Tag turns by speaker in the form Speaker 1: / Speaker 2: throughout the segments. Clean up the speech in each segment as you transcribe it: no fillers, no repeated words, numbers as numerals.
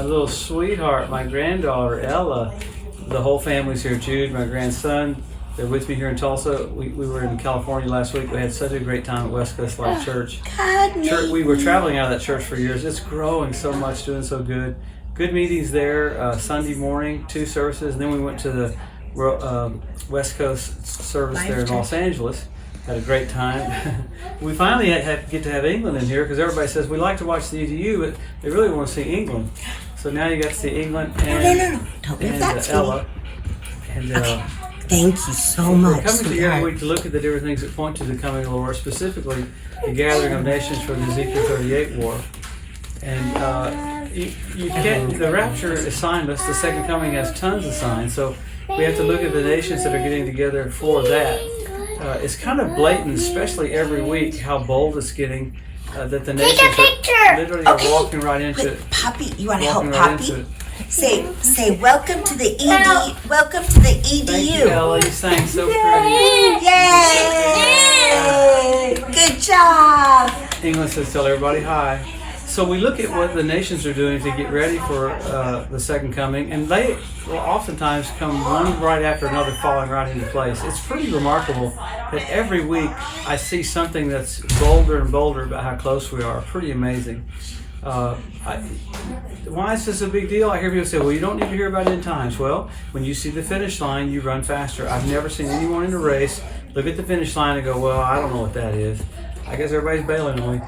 Speaker 1: little sweetheart, my granddaughter, Ella. The whole family's here. Jude, my grandson, they're with me here in Tulsa. We were in California last week. We had such a great time at West Coast Life Church. We were traveling out of that church for years. It's growing so much, doing so good. Good meetings there. Sunday morning, 2 services. And then we went to the West Coast service there in Los Angeles. Had a great time. We finally get to have England in here because everybody says we like to watch the EDU, but they really want to see England. So now you got to see England and, Ella. And
Speaker 2: thank you so much.
Speaker 1: We're coming together every week to look at the different things that point to the coming of the Lord, specifically the gathering of nations for the Ezekiel 38 war. And you can't. The rapture is signless. The second coming has tons of signs. So we have to look at the nations that are getting together for that. It's kind of blatant, especially every week, how bold it's getting. That the nations literally are walking right into it.
Speaker 2: Poppy, you want to help Poppy? Say welcome to the ED. Welcome to the EDU.
Speaker 1: Thank you, Ella. You sang so pretty.
Speaker 2: Yay! Good job.
Speaker 1: England says tell everybody hi. So we look at what the nations are doing to get ready for the second coming, and they will oftentimes come one right after another, falling right into place. It's pretty remarkable that every week I see something that's bolder and bolder about how close we are. Pretty amazing. Why is this a big deal? I hear people say, well, you don't need to hear about end times. Well, when you see the finish line, you run faster. I've never seen anyone in a race look at the finish line and go, well, I don't know what that is. I guess everybody's bailing on me.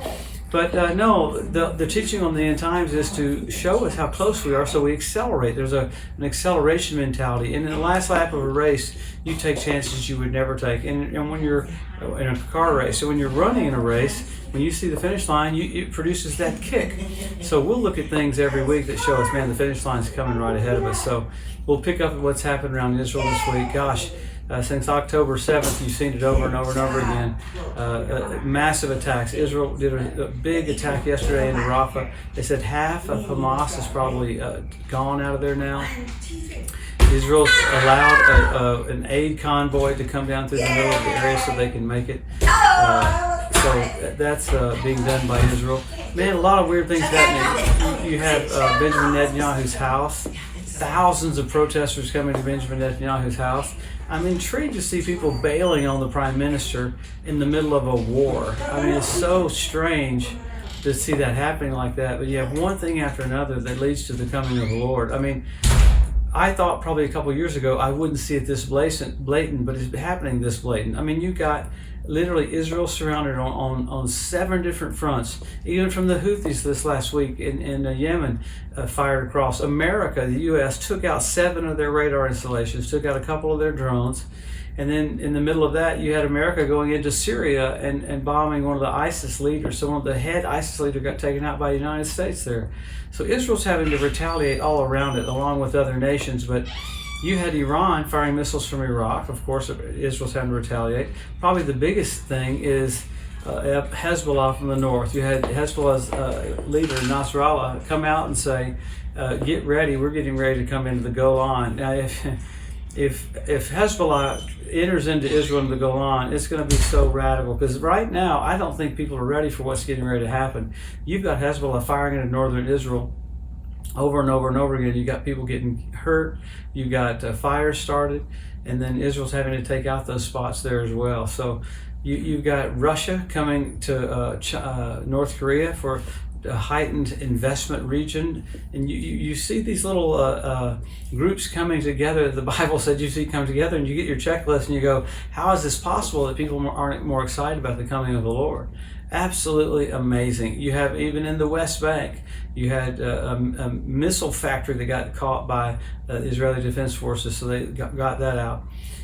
Speaker 1: But no, the teaching on the end times is to show us how close we are so we accelerate. There's an acceleration mentality. And in the last lap of a race, you take chances you would never take. And when you're in a car race, so when you're running in a race, when you see the finish line, it produces that kick. So we'll look at things every week that show us, man, the finish line's coming right ahead of us. So we'll pick up what's happened around Israel this week. Gosh. Since October 7th, you've seen it over and over and over again. Massive attacks. Israel did a big attack yesterday in Rafah. They said half of Hamas is probably gone out of there now. Israel's allowed an aid convoy to come down through the middle of the area so they can make it. So that's being done by Israel. Man, a lot of weird things happening. You have Benjamin Netanyahu's house. Thousands of protesters coming to Benjamin Netanyahu's house. I'm intrigued to see people bailing on the prime minister in the middle of a war. I mean, it's so strange to see that happening like that. But you have one thing after another that leads to the coming of the Lord. I mean, I thought probably a couple of years ago I wouldn't see it this blatant, but it's happening this blatant. I mean, you got literally Israel surrounded on 7 different fronts. Even from the Houthis this last week in Yemen, fired across. America, the U.S., took out 7 of their radar installations, took out a couple of their drones. And then in the middle of that, you had America going into Syria and bombing one of the ISIS leaders. So one of the head ISIS leader got taken out by the United States there. So Israel's having to retaliate all around it, along with other nations. But you had Iran firing missiles from Iraq. Of course, Israel's having to retaliate. Probably the biggest thing is Hezbollah from the north. You had Hezbollah's leader, Nasrallah, come out and say, get ready, we're getting ready to come into the Golan. Now, if Hezbollah enters into Israel and the Golan, it's going to be so radical, because right now I don't think people are ready for what's getting ready to happen. You've got Hezbollah firing into northern Israel over and over and over again. You got people getting hurt, you got fires started, and then Israel's having to take out those spots there as well. So you've got Russia coming to North Korea for a heightened investment region, and you see these little groups coming together. The Bible said you see come together, and you get your checklist and you go, how is this possible that people aren't more excited about the coming of the Lord? Absolutely amazing. You have, even in the West Bank, you had a missile factory that got caught by the Israeli Defense Forces, so they got that out.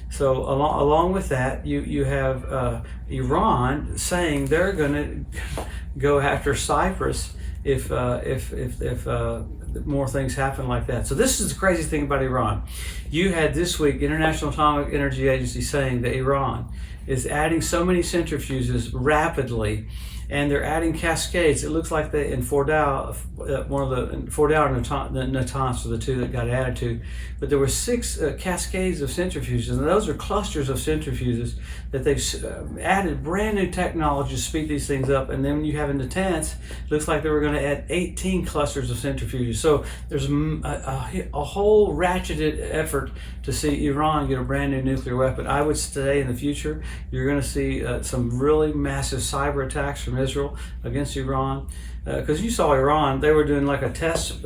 Speaker 1: So along with that, you have Iran saying they're going to go after Cyprus if more things happen like that. So this is the crazy thing about Iran. You had this week International Atomic Energy Agency saying that Iran is adding so many centrifuges rapidly, and they're adding cascades. It looks like they in Fordau, one of the Fordau and Natanz were the two that got added to, but there were 6 cascades of centrifuges, and those are clusters of centrifuges that they've added brand new technology to speed these things up. And then when you have in Natanz, it looks like they were going to add 18 clusters of centrifuges. So there's a whole ratcheted effort to see Iran get a brand new nuclear weapon. I would say in the future, you're going to see some really massive cyber attacks from Israel against Iran. Because you saw Iran, they were doing like a test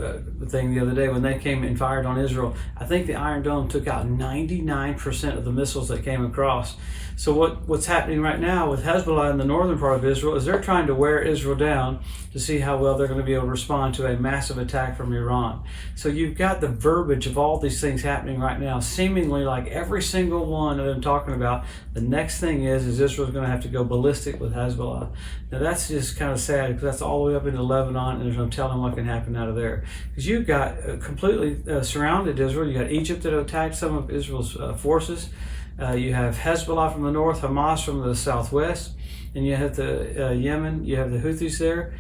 Speaker 1: thing the other day when they came and fired on Israel. I think the Iron Dome took out 99% of the missiles that came across. So what's happening right now with Hezbollah in the northern part of Israel is they're trying to wear Israel down to see how well they're going to be able to respond to a massive attack from Iran. So you've got the verbiage of all these things happening right now, seemingly like every single one of them talking about the next thing is Israel's going to have to go ballistic with Hezbollah. Now that's just kind of sad because that's all the way up into Lebanon, and there's no telling what can happen out of there. Because you've got completely surrounded Israel. You got Egypt that attacked some of Israel's forces. You have Hezbollah from the north, Hamas from the southwest, and you have the Yemen. You have the Houthis there.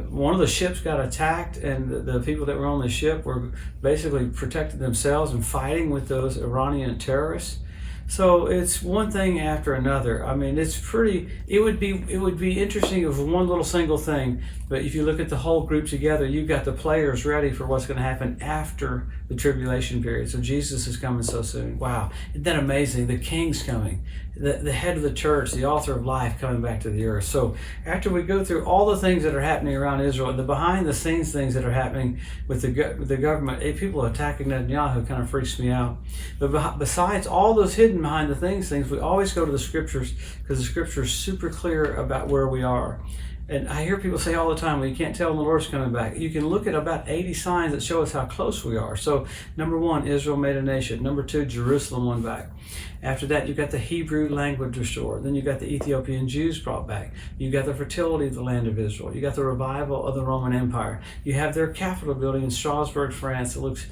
Speaker 1: One of the ships got attacked, and the people that were on the ship were basically protecting themselves and fighting with those Iranian terrorists. So it's one thing after another. I mean, it's pretty. It would be interesting if one little single thing, but if you look at the whole group together, you've got the players ready for what's going to happen after the tribulation period. So Jesus is coming so soon. Wow, isn't that amazing? The King's coming, the head of the church, the author of life coming back to the earth. So after we go through all the things that are happening around Israel, the behind the scenes things that are happening with the government, people attacking Netanyahu kind of freaks me out. But besides all those hidden behind the things, we always go to the scriptures because the scripture is super clear about where we are. And I hear people say all the time, well, you can't tell when the Lord's coming back. You can look at about 80 signs that show us how close we are. So, number 1, Israel made a nation. Number 2, Jerusalem won back. After that, you got the Hebrew language restored. Then you got the Ethiopian Jews brought back. You got the fertility of the land of Israel. You got the revival of the Roman Empire. You have their Capitol building in Strasbourg, France. It looks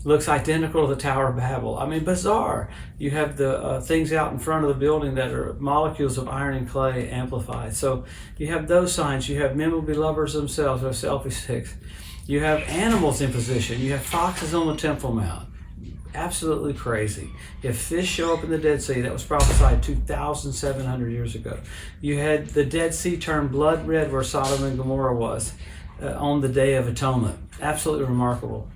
Speaker 1: looks identical to the Tower of Babel. I mean, bizarre. You have the things out in front of the building that are molecules of iron and clay amplified. So you have those signs. You have men will be lovers themselves who have selfie sticks. You have animals in position. You have foxes on the Temple Mount. Absolutely crazy. If fish show up in the Dead Sea, that was prophesied 2,700 years ago. You had the Dead Sea turn blood red where Sodom and Gomorrah was on the Day of Atonement. Absolutely remarkable.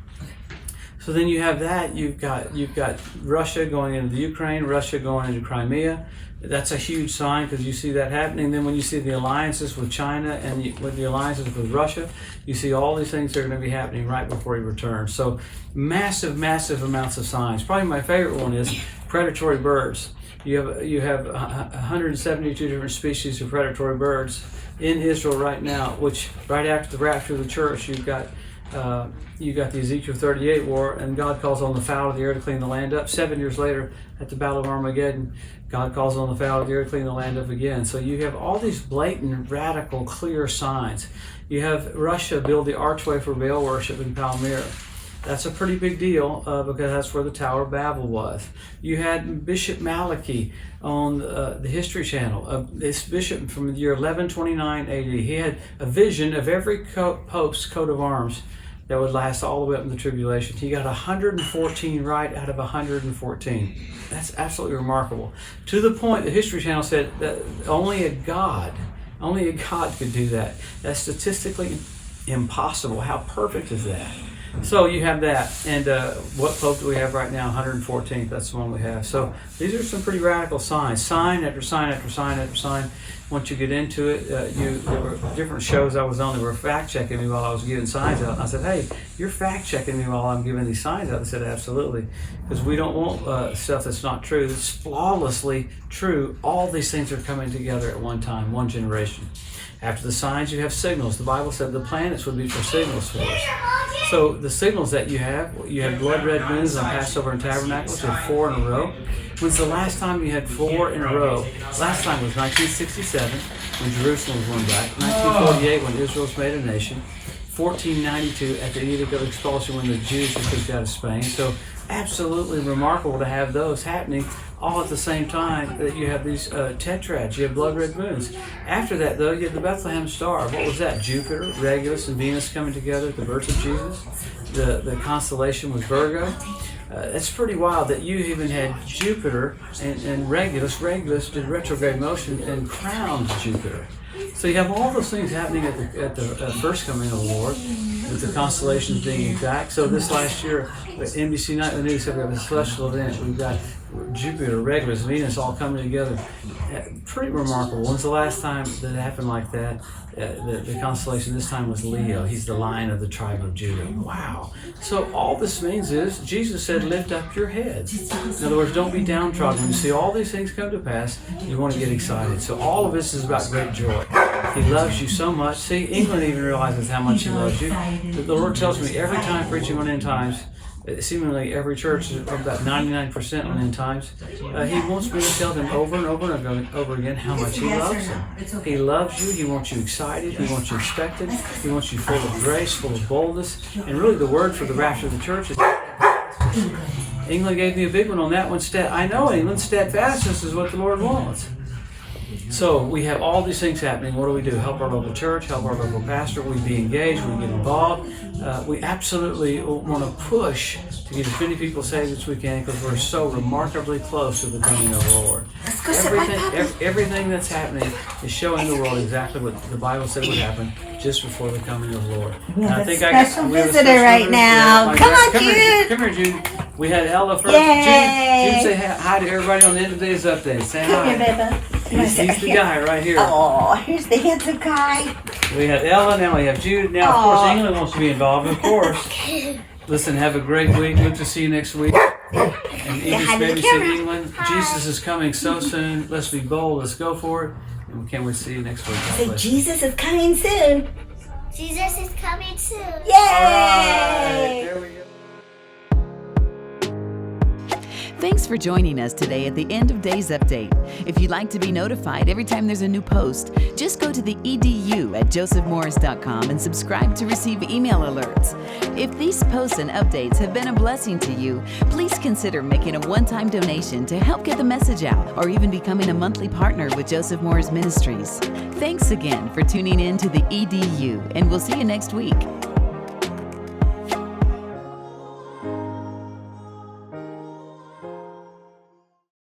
Speaker 1: So then you have that. You've got Russia going into the Ukraine, Russia going into Crimea. That's a huge sign because you see that happening. Then when you see the alliances with China and with the alliances with Russia, you see all these things that are going to be happening right before he returns. So massive, massive amounts of signs. Probably my favorite one is predatory birds. You have 172 different species of predatory birds in Israel right now, which right after the rapture of the church, you got the Ezekiel 38 war, and God calls on the fowl of the air to clean the land up. 7 years later, at the Battle of Armageddon, God calls on the fowl of the air to clean the land up again. So you have all these blatant, radical, clear signs. You have Russia build the archway for Baal worship in Palmyra. That's a pretty big deal because that's where the Tower of Babel was. You had Bishop Malachi on the History Channel. This bishop from the year 1129 AD. He had a vision of every pope's coat of arms that would last all the way up in the tribulation. He got 114 right out of 114. That's absolutely remarkable. To the point the History Channel said that only a God could do that. That's statistically impossible. How perfect is that? So you have that, and what pope do we have right now? 114th, that's the one we have. So these are some pretty radical signs, sign after sign after sign after sign. Once you get into it, there were different shows I was on that were fact-checking me while I was giving signs out. And I said, hey, you're fact-checking me while I'm giving these signs out. They said, absolutely, because we don't want stuff that's not true. It's flawlessly true. All these things are coming together at one time, one generation. After the signs, you have signals. The Bible said the planets would be for signals for us. So the signals that you have blood red winds on Passover and Tabernacles. You had 4 in a row. When's the last time you had 4 in a row? Last time was 1967 when Jerusalem was won back. 1948 when Israel was made a nation. 1492 at the Edict of Expulsion when the Jews were kicked out of Spain. So absolutely remarkable to have those happening all at the same time that you have these tetrads, you have blood red moons. After that, though, you have the Bethlehem star. What was that? Jupiter, Regulus, and Venus coming together at the birth of Jesus. The constellation was Virgo. It's pretty wild that you even had Jupiter and Regulus. Regulus did retrograde motion and crowned Jupiter. So you have all those things happening at the first coming of the Lord, with the constellations being exact. So this last year, NBC Nightly News said we have a celestial event. We've got Jupiter, Regulus, Venus all coming together. Pretty remarkable. When's the last time that it happened like that? The constellation this time was Leo. He's the lion of the tribe of Judah. Wow. So all this means is, Jesus said, lift up your heads. In other words, don't be downtrodden. When you see all these things come to pass, you want to get excited. So all of this is about great joy. He loves you so much. See, England even realizes how much He loves you. The Lord tells me every time preaching on end times, seemingly every church is about 99% on end times. He wants me to tell them over and over and over again how much He loves them. He loves you. He wants you excited. He wants you expectant. He wants you full of grace, full of boldness. And really the word for the rapture of the church is England gave me a big one on that one. I know England, steadfastness is what the Lord wants. So we have all these things happening. What do? Help our local church, help our local pastor. We be engaged, we get involved. We absolutely want to push to get as many people saved as we can because we're so remarkably close to the coming of the Lord. Everything that's happening is showing the world exactly what the Bible said would happen just before the coming of the Lord.
Speaker 2: We have a special visitor right now. Come on, Jude.
Speaker 1: Come here, Jude. We had Ella first.
Speaker 2: Yay.
Speaker 1: Jude, say hi to everybody on the end of today's update. Say hi.
Speaker 2: Come here, baby.
Speaker 1: He's the guy right here.
Speaker 2: Oh, here's the handsome guy.
Speaker 1: We had Ella, now we have Jude. Now, of course, England wants to be involved, of course. Listen, have a great week. Good to see you next week. And English baby said, England, Jesus is coming so soon. Let's be bold. Let's go for it. And can't wait to see you next week. God
Speaker 2: Say,
Speaker 1: bless.
Speaker 2: Jesus is coming soon.
Speaker 3: Jesus is coming soon.
Speaker 2: Yay!
Speaker 1: All right, there we go.
Speaker 4: Thanks for joining us today at the End of Days Update. If you'd like to be notified every time there's a new post, just go to the edu at josephmorris.com and subscribe to receive email alerts. If these posts and updates have been a blessing to you, please consider making a one-time donation to help get the message out, or even becoming a monthly partner with Joseph Morris Ministries. Thanks again for tuning in to the EDU, and we'll see you next week.